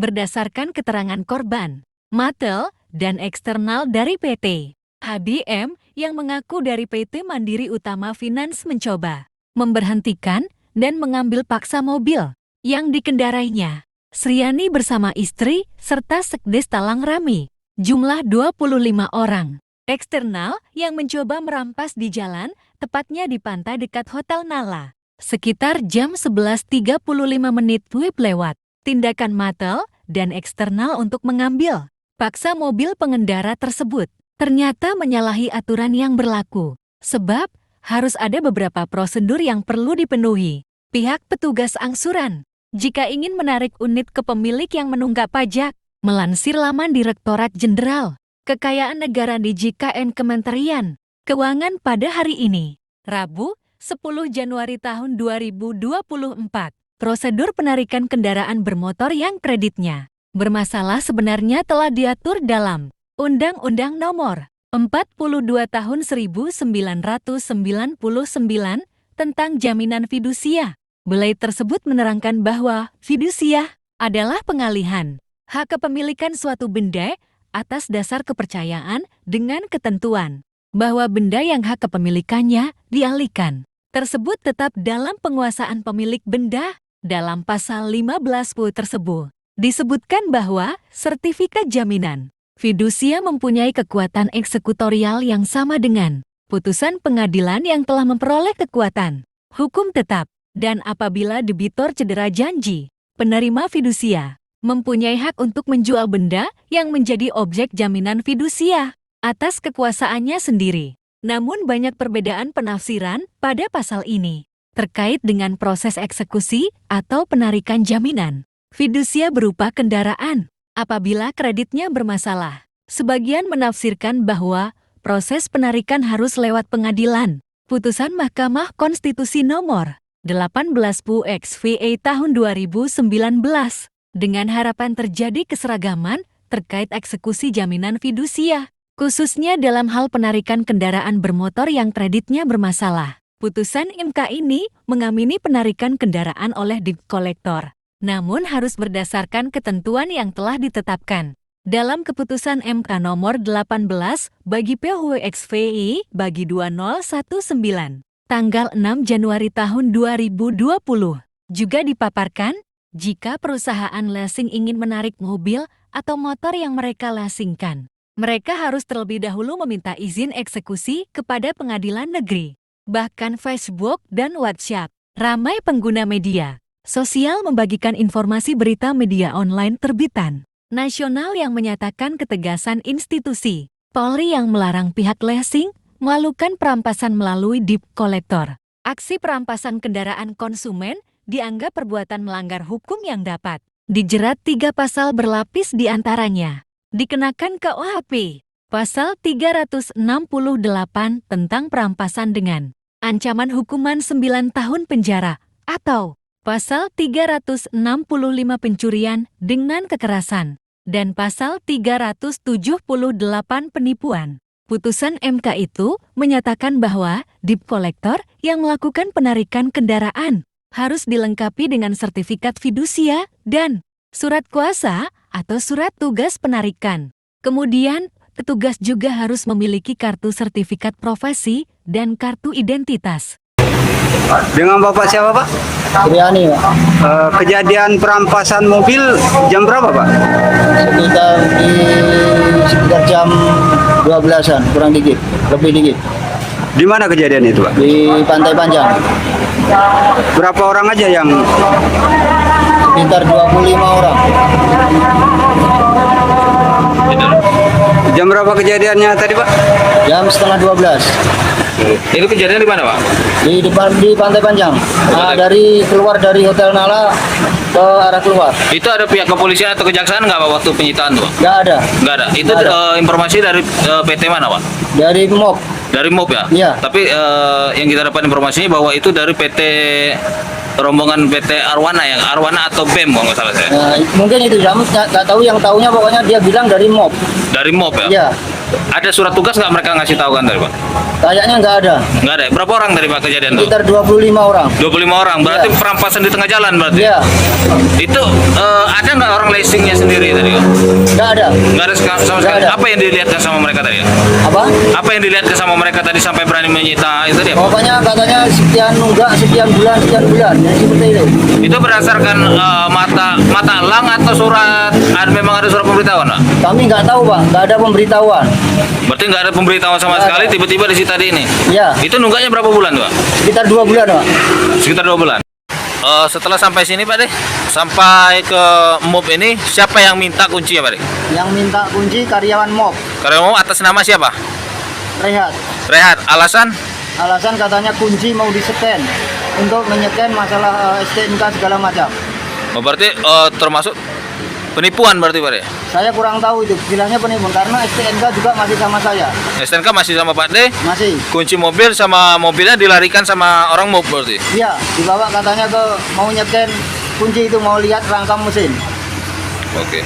berdasarkan keterangan korban, material, dan eksternal dari PT HDM yang mengaku dari PT Mandiri Utama Finance mencoba memberhentikan dan mengambil paksa mobil yang dikendarainya. Sriani bersama istri serta sekdes Talang Rami, jumlah 25 orang. Eksternal yang mencoba merampas di jalan, tepatnya di pantai dekat Hotel Nala. Sekitar jam 11.35 WIB lewat. Tindakan material dan eksternal untuk mengambil paksa mobil pengendara tersebut ternyata menyalahi aturan yang berlaku. Sebab harus ada beberapa prosedur yang perlu dipenuhi pihak petugas angsuran jika ingin menarik unit ke pemilik yang menunggak pajak. Melansir laman Direktorat Jenderal Kekayaan Negara di JKN Kementerian Keuangan pada hari ini, Rabu, 10 Januari tahun 2024, prosedur penarikan kendaraan bermotor yang kreditnya bermasalah sebenarnya telah diatur dalam Undang-Undang Nomor 42 Tahun 1999 tentang Jaminan Fidusia. Belai tersebut menerangkan bahwa fidusia adalah pengalihan hak kepemilikan suatu benda atas dasar kepercayaan dengan ketentuan bahwa benda yang hak kepemilikannya dialihkan tersebut tetap dalam penguasaan pemilik benda. Dalam pasal 15 tersebut disebutkan bahwa sertifikat jaminan fidusia mempunyai kekuatan eksekutorial yang sama dengan putusan pengadilan yang telah memperoleh kekuatan hukum tetap. Dan apabila debitur cedera janji, penerima fidusia mempunyai hak untuk menjual benda yang menjadi objek jaminan fidusia atas kekuasaannya sendiri. Namun banyak perbedaan penafsiran pada pasal ini terkait dengan proses eksekusi atau penarikan jaminan fidusia berupa kendaraan apabila kreditnya bermasalah. Sebagian menafsirkan bahwa proses penarikan harus lewat pengadilan. Putusan Mahkamah Konstitusi nomor 18 XVA tahun 2019 dengan harapan terjadi keseragaman terkait eksekusi jaminan fidusia, khususnya dalam hal penarikan kendaraan bermotor yang kreditnya bermasalah. Putusan MK ini mengamini penarikan kendaraan oleh debt collector, namun harus berdasarkan ketentuan yang telah ditetapkan dalam keputusan MK nomor 18 bagi PHWXVI bagi 2019. Tanggal 6 Januari tahun 2020, juga dipaparkan, jika perusahaan leasing ingin menarik mobil atau motor yang mereka leasingkan, mereka harus terlebih dahulu meminta izin eksekusi kepada pengadilan negeri. Bahkan Facebook dan WhatsApp ramai pengguna media sosial membagikan informasi berita media online terbitan nasional yang menyatakan ketegasan institusi Polri yang melarang pihak leasing melakukan perampasan melalui debt collector. Aksi perampasan kendaraan konsumen dianggap perbuatan melanggar hukum yang dapat dijerat 3 pasal berlapis diantaranya. Dikenakan KUHP, pasal 368 tentang perampasan dengan ancaman hukuman 9 tahun penjara, atau pasal 365 pencurian dengan kekerasan, dan pasal 378 penipuan. Putusan MK itu menyatakan bahwa debt collector yang melakukan penarikan kendaraan harus dilengkapi dengan sertifikat fidusia dan surat kuasa atau surat tugas penarikan. Kemudian, petugas juga harus memiliki kartu sertifikat profesi dan kartu identitas. Dengan Bapak siapa, Pak? Sriani, Pak. Kejadian perampasan mobil jam berapa, Pak? Sekitar jam 12-an, kurang dikit, lebih dikit. Di mana kejadian itu, Pak? Di Pantai Panjang. Berapa orang aja yang Sekitar 25 orang. jam berapa kejadiannya tadi, Pak? Jam setengah 12. Itu kejadian di mana, Pak? Di depan di Pantai Panjang. Nah, keluar dari Hotel Nala ke arah keluar. Itu ada pihak kepolisian atau kejaksaan nggak, Pak, waktu penyitaan tuh, Pak? Nggak ada. Nggak ada. Itu Nggak ada. informasi dari PT mana, Pak? Dari MOB. Dari MOB ya? Iya. Tapi yang kita dapat informasinya bahwa itu dari PT rombongan PT Arwana atau BEM kalau nggak salah saya. Nah, mungkin itu nggak tahu, yang tahunya pokoknya dia bilang dari MOB. Dari MOB ya? Iya. Ada surat tugas nggak mereka ngasih tahu kan tadi, Pak? Kayaknya nggak ada. Nggak ada. Berapa orang dari Pak kejadian tuh? Sekitar 25 orang. 25 orang. Berarti Iya. perampasan di tengah jalan berarti? Iya. Itu ada nggak orang flashingnya sendiri tadi? Oh? Nggak ada. Nggak ada sama sekali. Nggak ada. Apa yang dilihatkan sama mereka tadi? Apa? Apa yang dilihatkan sama mereka tadi sampai berani menyita itu tadi? Pokoknya katanya sekian nunggak, sekian bulan, ya seperti itu. Itu berdasarkan mata elang atau surat? Memang ada surat pemberitahuan, Pak? Kami nggak tahu Pak, nggak ada pemberitahuan. Berarti nggak ada pemberitahuan sama Nggak sekali, ada. tiba-tiba disita di ini. Iya, Itu nunggaknya berapa bulan, Pak? sekitar 2 bulan Pak. Sekitar 2 bulan. Setelah sampai sini, Pak Deh, sampai ke MOB ini, siapa yang minta kunci ya, Pak Deh? Yang minta kunci karyawan MOB, Karena mau atas nama siapa? Rehat. Rehat. Alasan? Alasan katanya kunci mau di-scan untuk menyeken masalah STNK segala macam. Oh, berarti termasuk penipuan berarti, Pak Deh? Saya kurang tahu itu, bilangnya penipuan karena STNK juga masih sama saya. STNK masih sama Pak Deh, Masih. kunci mobil sama mobilnya dilarikan sama orang MOB berarti? Iya, dibawa katanya ke mau nyeken kunci itu mau lihat rangkam mesin. Oke.